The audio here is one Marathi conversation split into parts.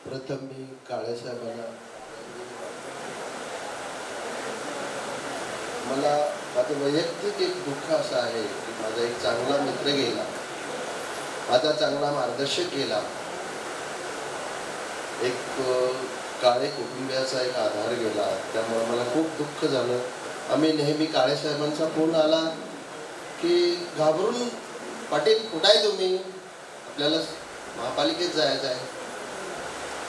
प्रथम मी काळेसाहेबांना मला माझं वैयक्तिक एक दुःख असं आहे की माझा एक चांगला मित्र गेला, माझा चांगला मार्गदर्शक गेला, एक काळे कुटुंबियाचा एक आधार गेला. त्यामुळे मला खूप दुःख झालं. आम्ही नेहमी काळेसाहेबांचा फोन आला की घाबरून, पाटील कुठं आहे तुम्ही, आपल्याला महापालिकेत जायचं आहे.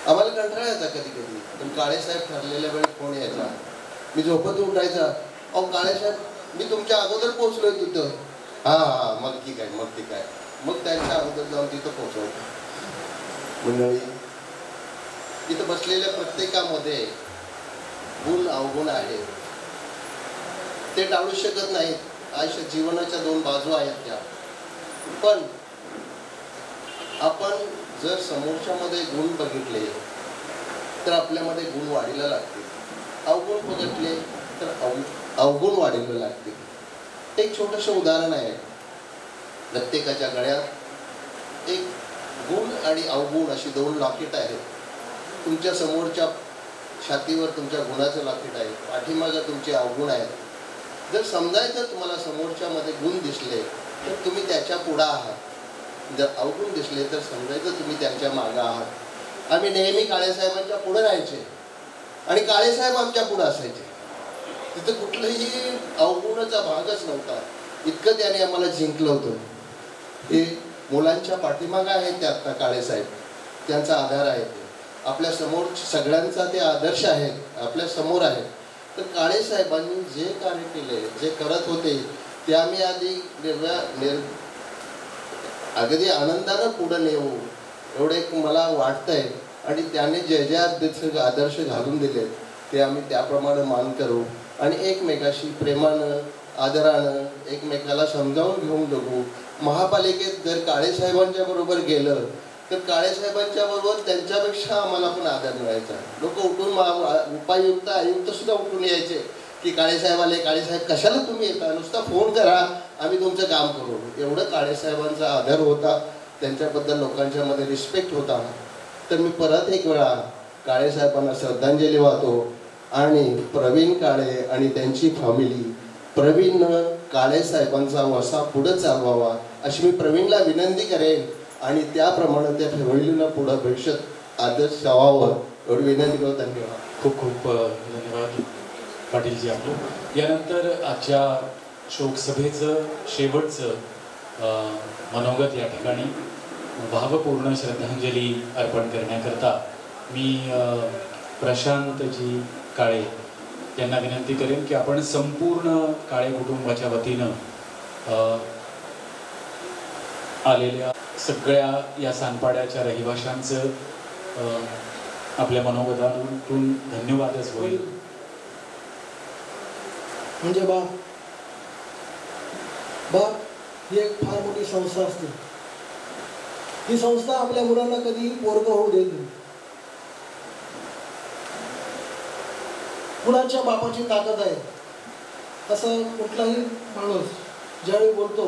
आम्हाला कंटाळा यायचा कधी कधी, पण काळेसाहेब ठरलेल्या वेळी फोन यायचा. मी झोपत उठायचा, अहो काळेसाहेब मी तुमच्या अगोदर पोहोचलोय तिथं. हां मग ठीक आहे, मग ठीक आहे. मग त्यांच्या अगोदर जाऊन तिथं पोहोचवतो. मंडळी, तिथं बसलेल्या प्रत्येकामध्ये गुण अवगुण आहेत, ते टाळू शकत नाहीत. आयुष्य जीवनाच्या दोन बाजू आहेत त्या. पण आपण जर समोरच्यामध्ये गुण बघितले तर आपल्यामध्ये गुण वाढीला लागतील, अवगुण बघितले तर अवगुण वाढीला लागतील. एक छोटंसं उदाहरण आहे. प्रत्येकाच्या गळ्यात एक गुण आणि अवगुण अशी दोन लॉकेट आहेत. तुमच्या समोरच्या छातीवर तुमच्या गुणाचं लॉकेट आहे, पाठीमागं तुमचे अवगुण आहेत. जर समजायचं तुम्हाला समोरच्यामध्ये गुण दिसले तर तुम्ही त्याच्या पुढं आहात, जर अवगुण दिसले तर समजायचं तुम्ही त्यांच्या मागं आहात. आम्ही नेहमी काळेसाहेबांच्या पुढे राहायचे आणि काळेसाहेब आमच्या पुढे असायचे. तिथं कुठलंही अवगुणाचा भागच नव्हता. इतकं त्याने आम्हाला जिंकलं होतं. हे मुलांच्या पाठीमागं आहेत ते आत्ता काळेसाहेब, त्यांचा आधार आहे. ते आपल्या समोर सगळ्यांचा ते आदर्श आहेत, आपल्या समोर आहेत. तर काळेसाहेबांनी जे कार्य केले, जे करत होते ते आम्ही अगदी आनंदानं पुढं नेऊ एवढे मला वाटतंय. आणि त्याने जे जे आदर्श घालून दिले ते आम्ही त्याप्रमाणे मान करू आणि एकमेकाशी प्रेमानं आदरानं एकमेकाला समजावून घेऊन जगू. महापालिकेत जर काळेसाहेबांच्या बरोबर गेलं तर काळेसाहेबांच्या बरोबर त्यांच्यापेक्षा आम्हाला पण आदर मिळायचा. लोक उठून उपायुक्त आयुक्त सुद्धा उठून यायचे की काळेसाहेब आले, काळेसाहेब कशाला तुम्ही येता, नुसता फोन करा आम्ही तुमचं काम करू. एवढं काळेसाहेबांचा आदर होता, त्यांच्याबद्दल लोकांच्या मध्ये रिस्पेक्ट होता. तर मी परत एक वेळा काळेसाहेबांना श्रद्धांजली वाहतो आणि प्रवीण काळे आणि त्यांची फॅमिली, प्रवीण काळेसाहेबांचा वसा पुढं चालवावा अशी मी प्रवीणला विनंती करेन आणि त्याप्रमाणे त्या फॅमिलीला पुढं भविष्यात आदर्श व्हावं एवढी विनंती करतो. धन्यवाद. खूप खूप धन्यवाद पाटीलजी आपलं. यानंतर आजच्या शोकसभेचं शेवटचं मनोगत या ठिकाणी भावपूर्ण श्रद्धांजली अर्पण करण्याकरता मी प्रशांतजी काळे यांना विनंती करेन की आपण संपूर्ण काळे कुटुंबाच्या वतीनं आलेल्या सगळ्या या सानपाड्याच्या रहिवाशांचं आपल्या मनोगतातून धन्यवादच होईल. म्हणजे बाप ही एक फार मोठी संस्था असते. ही संस्था आपल्या मुलांना कधी पोरगं होऊ देत नाही. मुलांच्या बापाची ताकद आहे असं कुठलाही माणूस ज्यावेळी बोलतो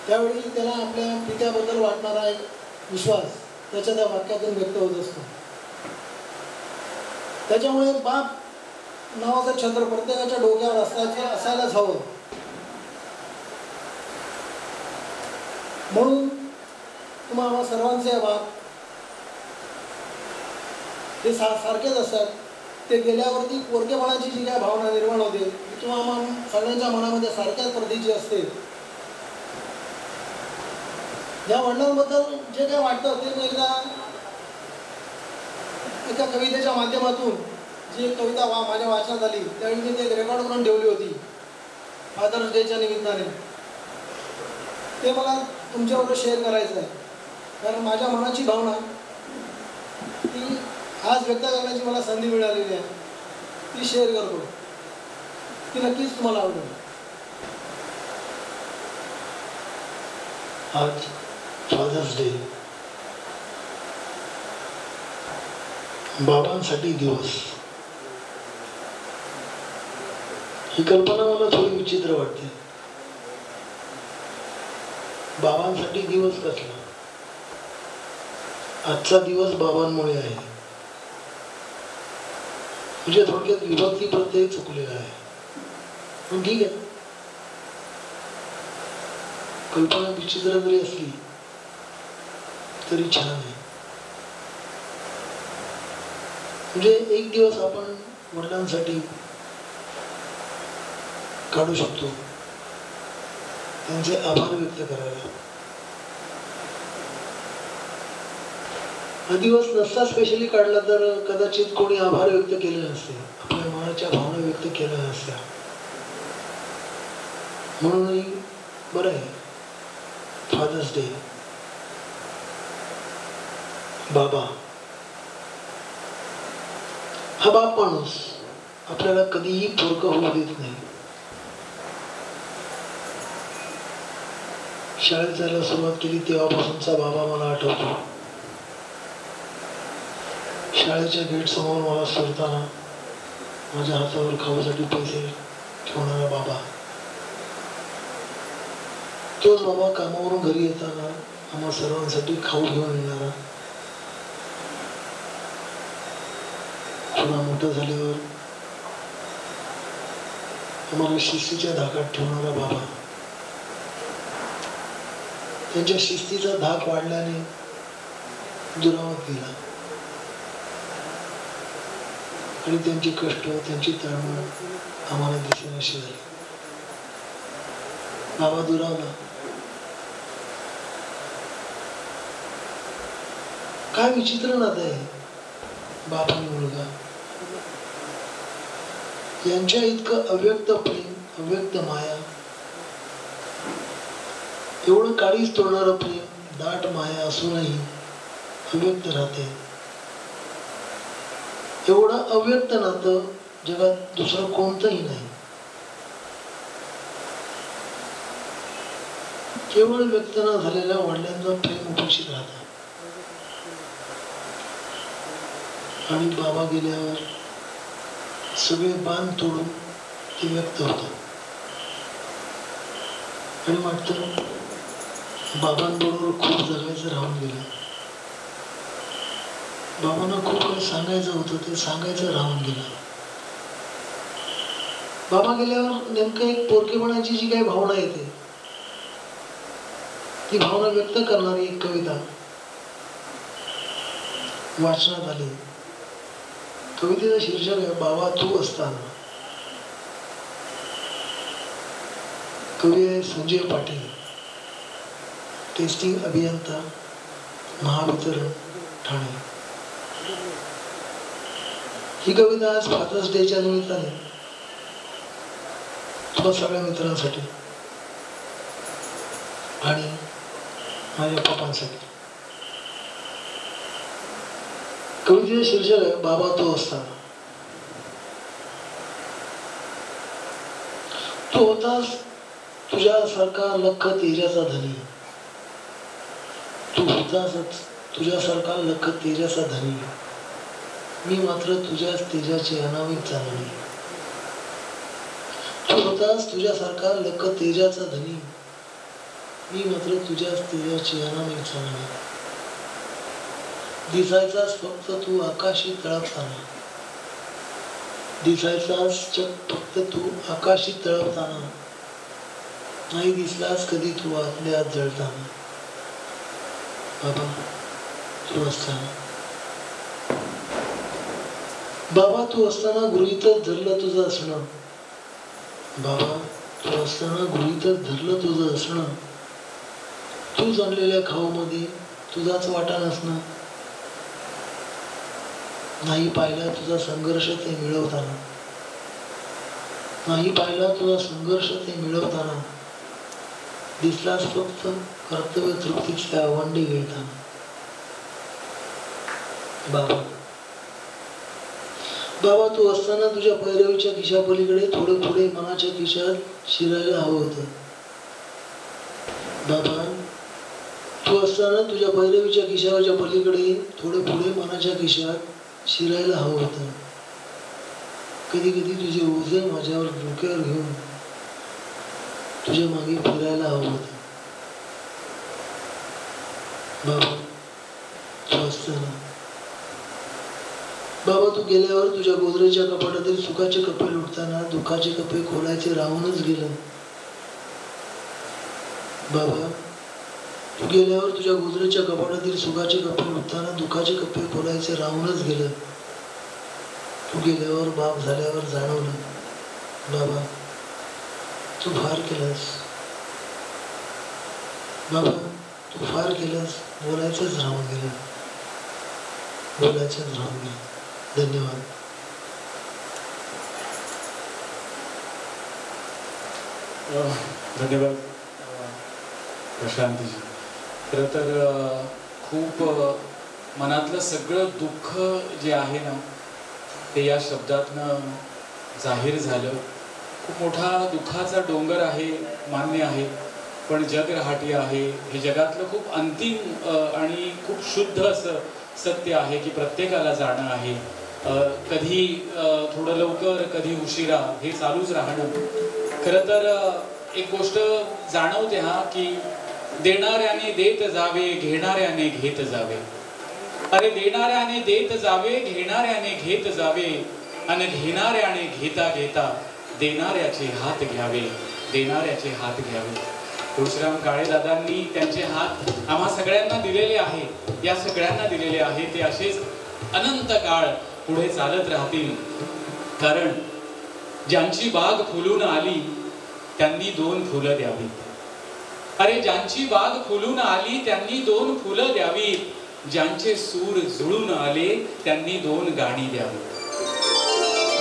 त्यावेळी त्याला आपल्या पित्याबद्दल वाटणारा एक विश्वास त्याच्या त्या वाक्यातून व्यक्त होत असतो. त्याच्यामुळे बाप नावाचं छत्र प्रत्येकाच्या डोक्यावर असायलाच हवं. म्हणून तुम्हाला सर्वांचे बाप हे सारखेच असतात. ते गेल्यावरती पोरकेपणाची जी काय भावना निर्माण होते ती तुम्हाला सगळ्यांच्या मनामध्ये सारख्याच प्रतीची असते. या वडिलांबद्दल जे काय वाटतं ते मी एकदा एका कवितेच्या माध्यमातून जी एक कविता माझ्या वाचनात आली त्यावेळी मी ते रेकॉर्ड करून ठेवली होती फादर्स डेच्या निमित्ताने. ते मला तुमच्याबरोबर शेअर करायचं आहे. कारण माझ्या मनाची भावना ती आज व्यक्त करण्याची मला संधी मिळालेली आहे, ती शेअर करतो. ती नक्कीच तुम्हाला आवडेल. आज फादर्स डे, बाबांसाठी दिवस, ही कल्पना मला थोडी विचित्र वाटते. बाबांसाठी दिवस कसला? आजचा दिवस बाबांमुळे आहे. म्हणजे थोडक्यात विभक्ती प्रत्यय चुकलेला आहे. पण ठीक आहे, कल्पना विचित्र जरी असली तरी छान आहे. म्हणजे एक दिवस आपण वडिलांसाठी काढू शकतो, त्यांचे आभार व्यक्त करायला. हा दिवस नसता स्पेशली काढला तर कदाचित कोणी आभार व्यक्त केले नसते, आपल्या मनाच्या भावना व्यक्त केल्या नसत्या. म्हणूनही बरं आहे फादर्स डे. बाबा हा बाप माणूस आपल्याला कधीही पोरकं होऊ देत नाही. शाळेत जायला सुरुवात केली तेव्हापासूनचा बाबा मला आठवतो. शाळेच्या गेट समोर मला सोडताना माझ्या हातावर खाऊसाठी पैसे ठेवणारा बाबा, तोच बाबा कामावरून घरी येताना आम्हा सर्वांसाठी खाऊ घेऊन येणारा, थोडा मोठं झाल्यावर आम्हाला शिस्तीच्या धाकात ठेवणारा बाबा. त्यांच्या शिस्तीचा धाक वाढल्याने दुरावत गेला आणि त्यांची कष्ट, त्यांची तळमळ आम्हाला दिसेनाशी झाली. बाबा दुरावला. काय विचित्र नातं आहे बाबा आणि मुलगा यांच्या. इतकं अव्यक्त प्रेम, अव्यक्त माया, एवढं काळीच तोडणारं प्रेम, दाट माया असूनही अव्यक्त राहते. एवढं अव्यक्त नातं जगात दुसरं कोणतंही नाही. केवळ व्यक्त न झालेल्या वडिलांचं प्रेम उपेक्षित राहतं. आणि बाबा गेल्यावर सगळे बांध तोडून ते व्यक्त होतं. आणि वाटतं बाबांबरोबर खूप जगायचं राहून गेलं. बाबांना खूप काही सांगायचं होतं, ते सांगायचं राहून गेलं. बाबा गेल्यावर नेमकं एक पोरकेपणाची जी काही भावना येते, ती भावना व्यक्त करणारी एक कविता वाचनात आली. कवितेचं शीर्षक आहे बाबा तू असताना. कवी आहे संजय पाटील, टेस्टिंग अभियंता, महावितरण, ठाणे. ही कविता आज फादर्स डेच्या निमित्ताने तुम्हा सगळ्या मित्रांसाठी आणि माझ्या पप्पांसाठी. कवितेचं शीर्षक आहे बाबा तू असताना. तू होतास तुझ्यासारखा लख तेजाचा धनी. तू होतासच तुझ्यासारखा लख तेजाचा धनी. मी मात्र तुझ्याच तेजाची अनामिक चालणी. तू होतास तुझ्यासारखा लख तेजाचा धनी. मी मात्र तुझ्याच तेजाची अनामिक चालणी. दिसायचाच फक्त तू आकाशी तळपताना. दिसायचाच फक्त तू आकाशी तळपताना. नाही दिसलास कधी तू आतल्या आत जळताना. बाबा तू असताना. बाबा तू असताना गृहीतच धरलं तुझं असणं. बाबा तू असताना गृहीतच धरलं तुझं असणं. तूच आणलेल्या खाऊमध्ये तुझाच वाटा नसणं. नाही पाहिला तुझा संघर्ष ते मिळवताना. नाही पाहिला तुझा संघर्ष ते मिळवताना. दिसलास फक्त कर्तव्य तृप्तीचे आवंडी गिळताना. बाबा बाबा तू असताना तुझ्या पैरवीच्या खिशापलीकडे थोडे पुढे मनाच्या खिशात शिरायला हवं होतं. बाबा तू असताना तुझ्या पैरवीच्या खिशाच्या पलीकडे थोडे पुढे मनाच्या खिशात शिरायला हवं होतं. कधी कधी तुझे ओझे माझ्यावर डोक्यावर घेऊन तुझ्या मागे फिरायला हवं होतं. बाबा तू असताना. बाबा तू गेल्यावर तुझ्या गोदरेच्या कपाटातील सुखाचे कप्पे लुटताना दुःखाचे कप्पे खोलायचे राहूनच गेलं. बाबा तू गेल्यावर तुझ्या गोदरेच्या कपाटातील सुखाचे कप्पे लुटताना दुःखाचे कप्पे खोलायचे राहूनच गेलं. तू गेल्यावर बाप झाल्यावर जाणवलं बाबा तू फार केलंस. बाबा तू फार केलंस. बोलायचंच राहून गेलं. बोलायचंच राहून गेलं. धन्यवाद. धन्यवाद प्रशांतजी. खरं तर खूप मनातलं सगळं दुःख जे आहे ना ते या शब्दातनं जाहीर झालं. खूप मोठा दुःखाचा डोंगर आहे, मान्य आहे, पण जग रहाटी आहे. हे जगातलं खूप अंतिम आणि खूप शुद्ध असं सत्य आहे की प्रत्येकाला जाणं आहे. कधी थोडं लवकर कधी उशिरा हे चालूच राहणं. खरं तर एक गोष्ट जाणवते की देणाऱ्याने देत जावे, घेणाऱ्याने घेत जावे. अरे देणाऱ्याने देत जावे, घेणाऱ्याने घेत जावे, आणि घेणाऱ्याने घेता घेता देणाऱ्याचे हात घ्यावे, देणाऱ्याचे हात घ्यावे. तुळशीराम काळेदादांनी त्यांचे हात आम्हा सगळ्यांना दिलेले आहे. या सगळ्यांना दिलेले आहे. ते असेच अनंत काळ पुढे चालत राहतील. कारण ज्यांची बाग फुलून आली त्यांनी 2 फुलं द्यावी. अरे ज्यांची बाग फुलून आली त्यांनी 2 फुलं द्यावी. ज्यांचे सूर जुळून आले त्यांनी 2 गाणी द्यावी.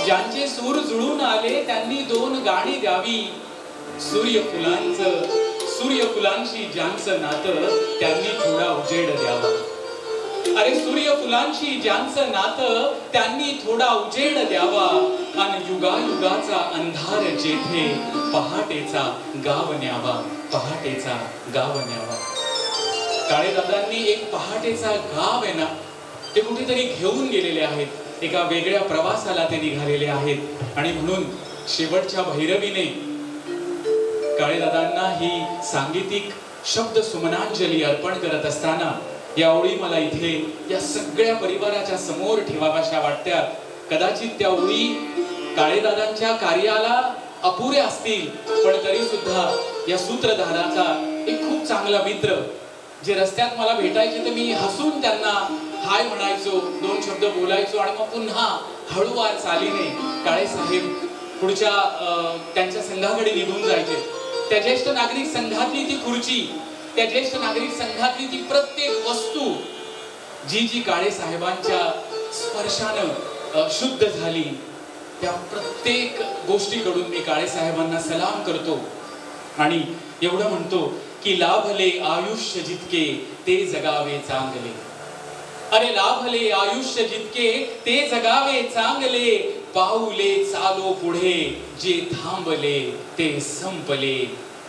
ज्यांचे सूर जुळून आले त्यांनी 2 गाणी द्यावी. सूर्यफुलांशी ज्यांचं नातं त्यांनी थोडा उजेड द्यावा. अरे सूर्यफुलांशी ज्यांचं नातं त्यांनी थोडा उजेड द्यावा. आणि युगायुगाचा अंधार जेथे पहाटेचा गाव न्यावा, पहाटेचा गाव न्यावा. काळेदादांनी एक पहाटेचा गाव आहे ना ते कुठेतरी घेऊन गेलेले आहेत. एका वेगळ्या प्रवासाला ते निघालेले आहेत. आणि म्हणून शेवटच्या भैरवीने काळेदादांना ही सांगीतिक शब्द सुमनांजली अर्पण करत असताना या ओळी मला इथे या सगळ्या परिवाराच्या समोर ठेवाव्याशा वाटत्यात. कदाचित त्या ओळी काळेदादांच्या कार्याला अपुऱ्या असतील, पण तरी सुद्धा या सूत्रधाराचा एक खूप चांगला मित्र जे रस्त्यात मला भेटायचे तर मी हसून त्यांना हाय म्हणायचो, 2 शब्द बोलायचो आणि मग पुन्हा हळूवार चालीने काळेसाहेब पुढच्या त्यांच्या संघाकडे निघून जायचे. त्या ज्येष्ठ नागरिक संघातली ती खुर्ची, त्या ज्येष्ठ नागरिक संघातली ती प्रत्येक वस्तू जी काळेसाहेबांच्या स्पर्शानं शुद्ध झाली, त्या प्रत्येक गोष्टीकडून मी काळेसाहेबांना सलाम करतो आणि एवढं म्हणतो की लाभले आयुष्य जितके ते जगावे चांगले. अरे लाभले आयुष्य जितके ते जगावे चांगले. पाऊले चालो पुढे जे थांबले ते संपले.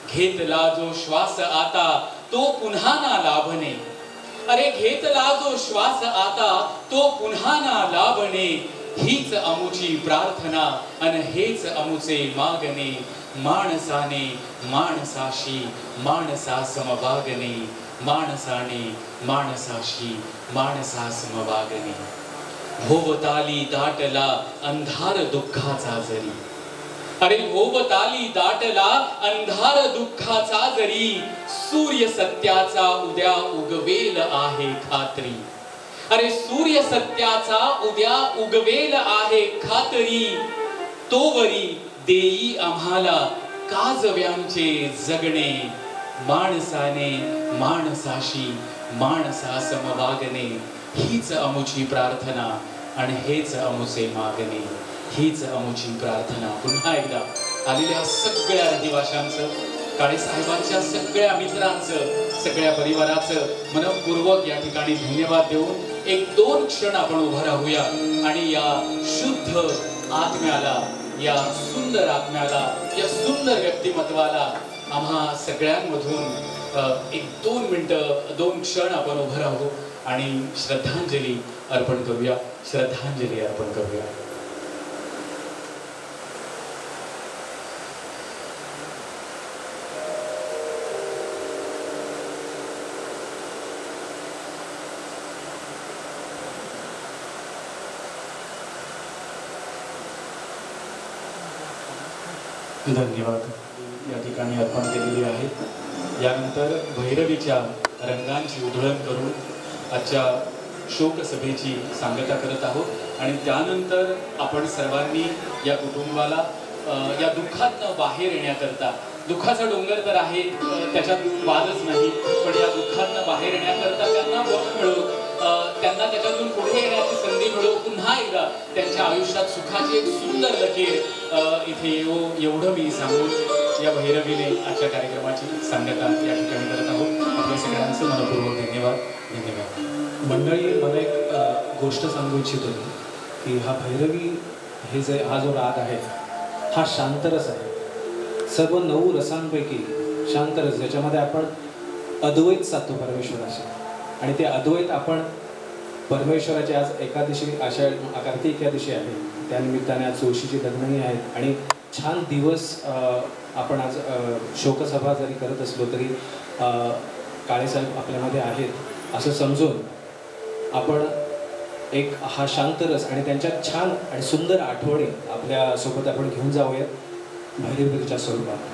घेतला जो श्वास आता तो पुन्हा ना लाभणे. अरे घेतला जो श्वास आता तो पुन्हा ना लाभणे. हीच अमुची प्रार्थना अन हेच अमुचे मागणे. माणसाने माणसाशी माणसा समवागणे. माणसाने माणसाशी माणसा समवागणे. भोवताली दाटला अंधार दुःखाचा जरी. अरे भोवताली दाटला अंधार दुःखाचा जरी. सूर्य सत्याचा उद्या उगवेल आहे खात्री. अरे सूर्य सत्याचा उद्या उगवेल आहे खात्री. तोवरी देई आम्हाला काजव्यांचे जगणे. माणसाने माणसाशी माणसा समवागणे. हीच अमुची प्रार्थना आणि हेच अमुचे मागणे. हीच अमुची प्रार्थना. पुन्हा एकदा आलेल्या सगळ्या रहिवाशांचं, काळेसाहेबांच्या सगळ्या मित्रांचं, सगळ्या परिवाराचं मनपूर्वक या ठिकाणी धन्यवाद देऊन 1-2 क्षण आपण उभं राहूया आणि या शुद्ध आत्म्याला, या सुंदर आत्म्याला, या सुंदर व्यक्तिमत्वाला आम्हा सगळ्यांमधून 1-2 मिनिटं 2 क्षण आपण उभं राहू आणि श्रद्धांजली अर्पण करूया. श्रद्धांजली अर्पण करूया. धन्यवाद या ठिकाणी अर्पण केलेली आहे. यानंतर भैरवीच्या रंगांची उधळण करून आजच्या शोकसभेची सांगता करत आहोत आणि त्यानंतर आपण सर्वांनी या कुटुंबाला या दुःखातनं बाहेर येण्याकरता, दुःखाचा डोंगर तर आहे त्याच्यात वादच नाही, पण या दुःखातनं बाहेर येण्याकरता त्यांना बळ मिळो, त्यांना त्याच्यातून पुढे येण्याची संधी मिळो, पुन्हा एकदा त्यांच्या आयुष्यात सुखाची एक सुंदर लकीर इथे येऊ, एवढं मी सांगून या भैरवीने आजच्या कार्यक्रमाची सांगता या ठिकाणी करत आहोत. आपल्या सगळ्यांचं मनपूर्वक धन्यवाद. धन्यवाद मंडळी. मला एक गोष्ट सांगू इच्छितो की हा भैरवी हा जो राग आहे हा शांतरस आहे. सर्व 9 रसांपैकी शांतरस, ज्याच्यामध्ये आपण अद्वैत साधतो परमेश्वराशी, आणि ते अद्वैत आपण परमेश्वराची आज एकादशी, कार्तिक एकादशी आहे, त्यानिमित्ताने आज तुळशीची लग्नही आहेत आणि छान दिवस आपण आज शोकसभा जरी करत असलो तरी काळेसाहेब आपल्यामध्ये आहेत असं समजून आपण एक हा शांतरस आणि त्यांच्या छान आणि सुंदर आठवणी आपल्यासोबत आपण घेऊन जाऊयात भैरवीच्या स्वरूपात.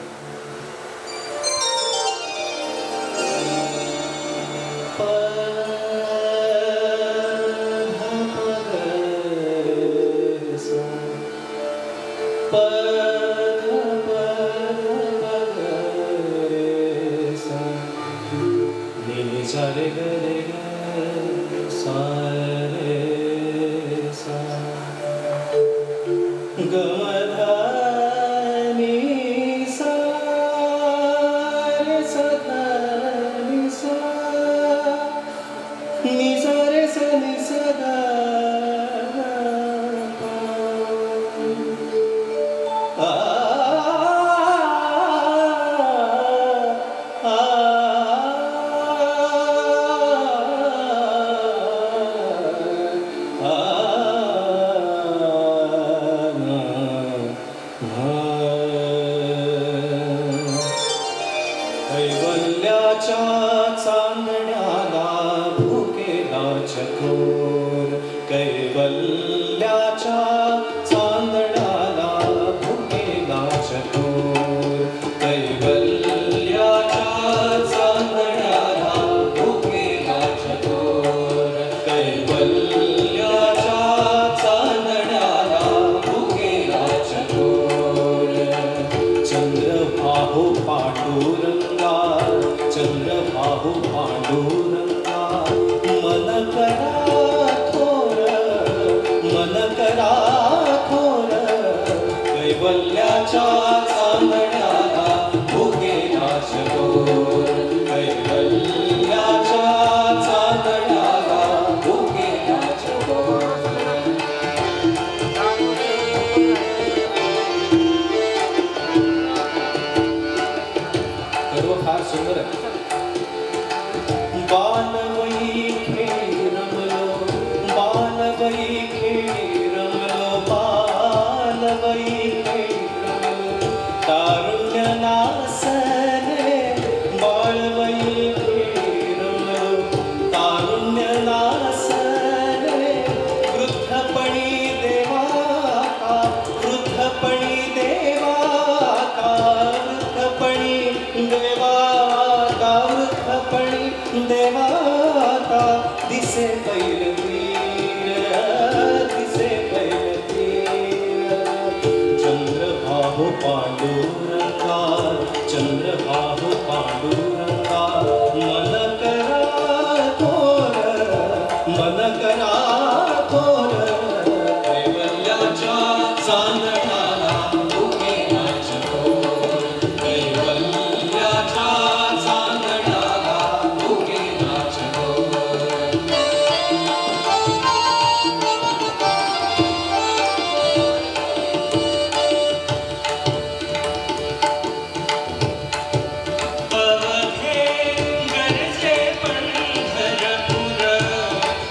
गरजे पंढरपूर,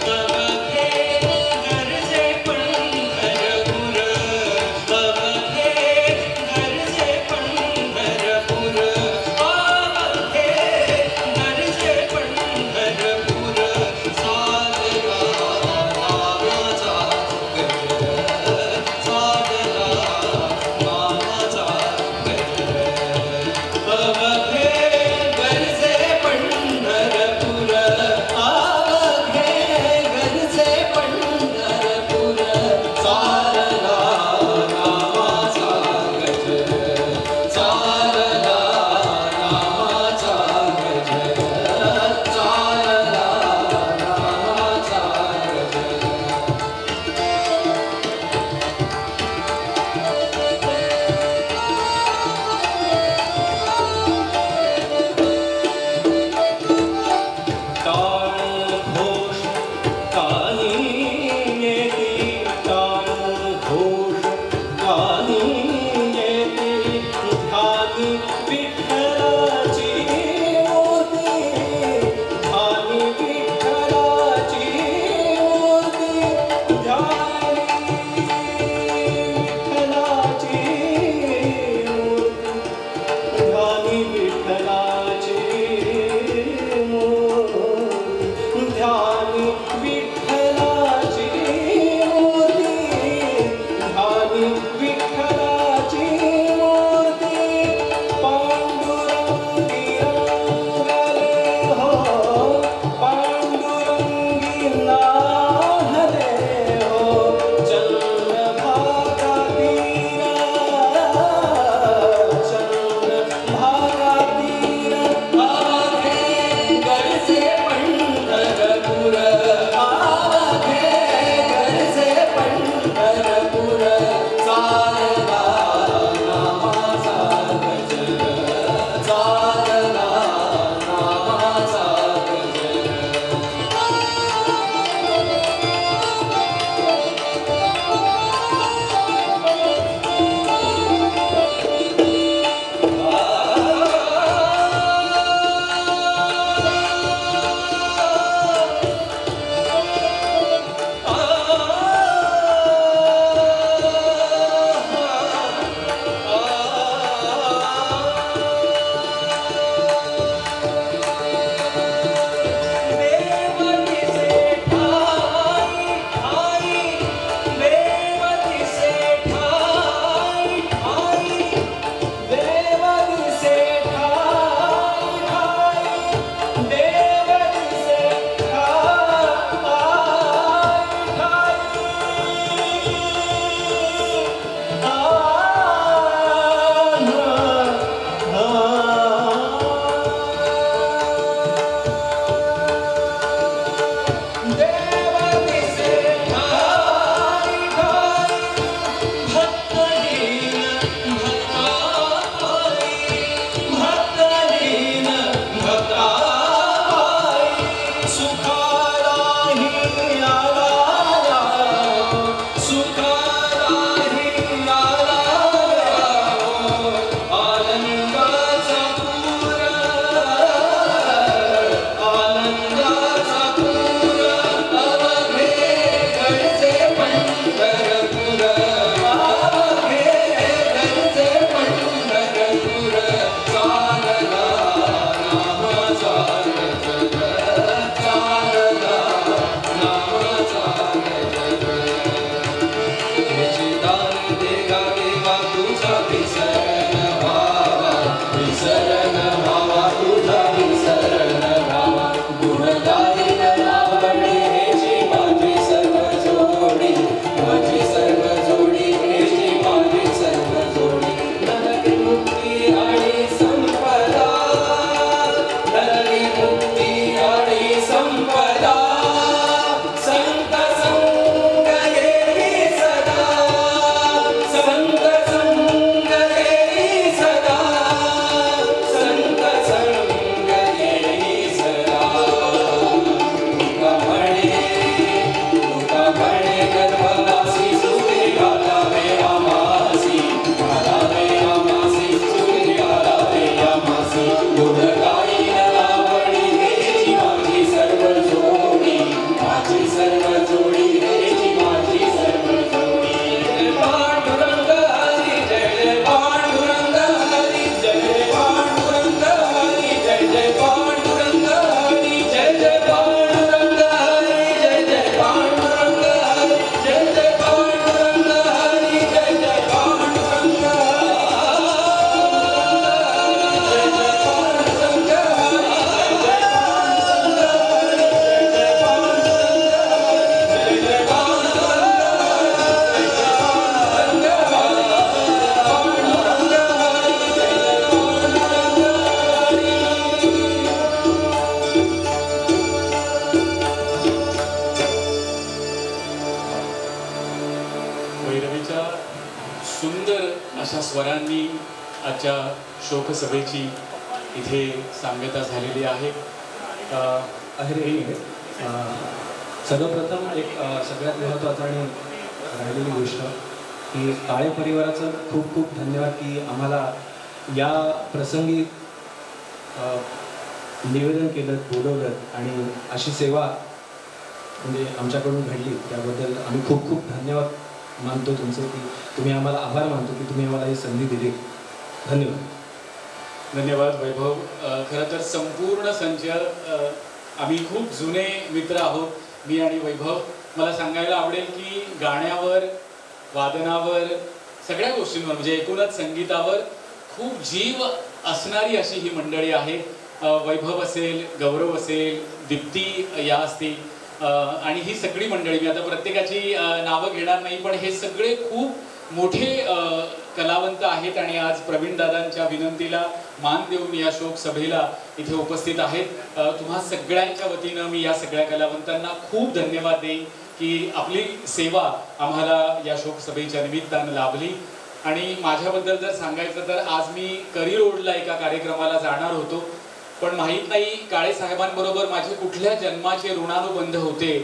अवघे म्हणे गर्भवासी सुखे घालावे आमासी, घालावे आमासी सुखे घालावे आमासी. गुण गाई आवडी हेची माझी सर्व जोडी, माझी सर्व जोडी हेची माझी सर्व जोडी. जय पांडुरंग हरी जय जय पांडुरंग हरी जय जय पांडुरंग हरी जय जय पांडुरंग हरी जय जय पांडुरंग हरी जय जय पांडुरंग हरी जय जय पांडुरंग हरी जय जय पांडुरंग भैरवीच्या सुंदर अशा स्वरांनी आजच्या शोकसभेची इथे सांगता झालेली आहे. सर्वप्रथम एक सगळ्यात महत्त्वाचं आणि राहिलेली गोष्ट की काळे परिवाराचं खूप खूप धन्यवाद की आम्हाला या प्रसंगी निवेदन केलं, बोलवलं आणि अशी सेवा म्हणजे आमच्याकडून घडली त्याबद्दल आम्ही खूप खूप धन्यवाद मानतो तुमचे, की तुम्ही आम्हाला आभार मानतो की तुम्ही आम्हाला ही संधी दिली. धन्यवाद. धन्यवाद वैभव. खरं तर संपूर्ण संच आम्ही खूप जुने मित्र आहोत, मी आणि वैभव. मला सांगायला आवडेल की गाण्यावर, वादनावर, सगळ्या गोष्टींवर म्हणजे एकूणच संगीतावर खूप जीव असणारी अशी ही मंडळी आहे. वैभव असेल, गौरव असेल, दीप्ती या असतील आणि ही सगळी मंडळी, मी आता प्रत्येकाची नावं घेणार नाही, पण हे सगळे खूप मोठे कलावंत आहेत आणि आज प्रवीण दादांच्या विनंतीला मान देऊन या शोक सभेला इथे उपस्थित आहेत. तुम्हा सगळ्यांच्या वतीनं मी या सगळ्या कलावंतांना खूप धन्यवाद देईन की आपली सेवा आम्हाला या शोक सभेच्या निमित्तानं लाभली. आणि माझ्याबद्दल जर सांगायचं तर आज मी करी रोडला एका कार्यक्रमाला जाणार होतो, पण माहीत नाही काळे साहेबांबरोबर माझे कुठल्या जन्माचे ऋणानुबंध होते.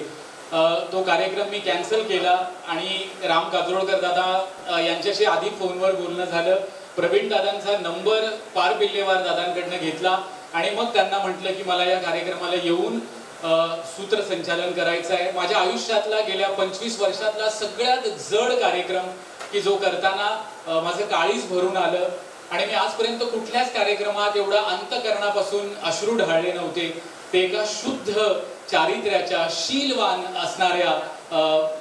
तो कार्यक्रम मी कॅन्सल केला आणि राम काजरोळकर दादा यांच्याशी आधी फोनवर बोलणं झालं. प्रवीण दादांचा नंबर पार पिल्लेवार दादांकडनं घेतला आणि मग त्यांना म्हटलं की मला या कार्यक्रमाला येऊन सूत्रसंचालन करायचं आहे. माझ्या आयुष्यातला गेल्या 25 वर्षातला सगळ्यात जड कार्यक्रम की जो करताना माझं काळीज भरून आलं आणि मी आजपर्यंत कुठल्याच कार्यक्रमात एवढा अंतकरणापासून अश्रू ढाळले नव्हते. ते एका शुद्ध चारित्र्याच्या शीलवान असणाऱ्या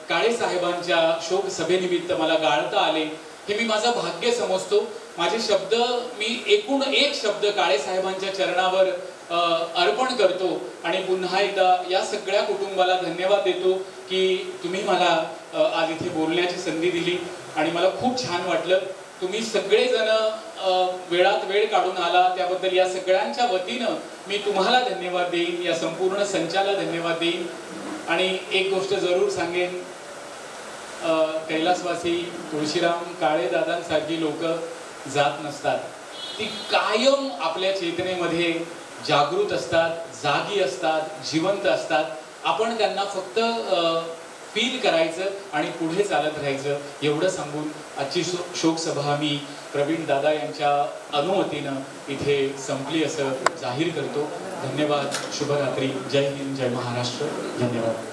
काळे साहेबांच्या शोक सभेनिमित्त मला गाळता आले, हे मी माझं भाग्य समजतो. माझे शब्द मी एकूण एक शब्द काळे साहेबांच्या चरणावर अर्पण करतो आणि पुन्हा एकदा या सगळ्या कुटुंबाला धन्यवाद देतो की तुम्ही मला आज इथे बोलण्याची संधी दिली आणि मला खूप छान वाटलं. तुम्ही सगळेजण वेळात वेळ काढून आला त्याबद्दल या सगळ्यांच्या वतीनं मी तुम्हाला धन्यवाद देईन, या संपूर्ण संचाला धन्यवाद देईन. आणि एक गोष्ट जरूर सांगेन, कैलासवासी तुळशीराम काळे दादांसारखी लोक जात नसतात. ती कायम आपल्या चेतनेमध्ये जागृत असतात, जागी असतात, जिवंत असतात. आपण त्यांना फक्त फील करायचं आणि पुढे चालत राहायचं एवढं सांगून आजची शोक सभा मी प्रवीण दादा यांच्या अनुमतीनं इथे संपली असं जाहीर करतो. धन्यवाद. शुभरात्री. जय हिंद, जय महाराष्ट्र. धन्यवाद.